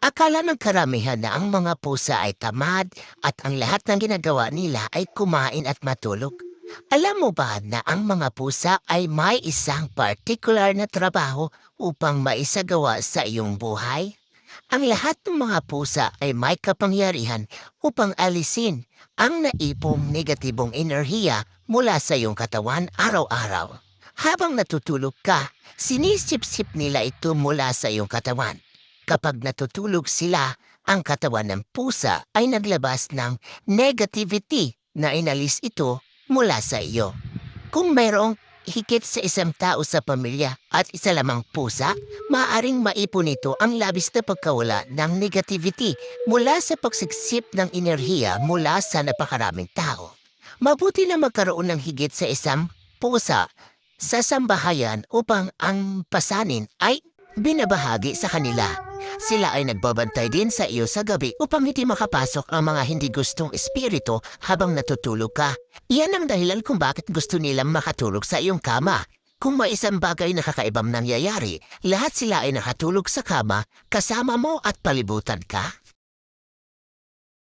Akala ng karamihan na ang mga pusa ay tamad at ang lahat ng ginagawa nila ay kumain at matulog. Alam mo ba na ang mga pusa ay may isang partikular na trabaho upang maisagawa sa iyong buhay? Ang lahat ng mga pusa ay may kapangyarihan upang alisin ang naipong negatibong enerhiya mula sa iyong katawan araw-araw. Habang natutulog ka, sinisip-sip nila ito mula sa iyong katawan. Kapag natutulog sila, ang katawan ng pusa ay naglabas ng negativity na inalis ito mula sa iyo. Kung mayroong higit sa isang tao sa pamilya at isa lamang pusa, maaaring maipon nito ang labis na pagkawala ng negativity mula sa pagsiksip ng enerhiya mula sa napakaraming tao. Mabuti na magkaroon ng higit sa isang pusa sa sambahayan upang ang pasanin ay binabahagi sa kanila. Sila ay nagbabantay din sa iyo sa gabi upang hindi makapasok ang mga hindi gustong espiritu habang natutulog ka. Iyan ang dahilan kung bakit gusto nilang makatulog sa iyong kama. Kung may isang bagay na kakaibang nangyayari, lahat sila ay nakatulog sa kama kasama mo at palibutan ka.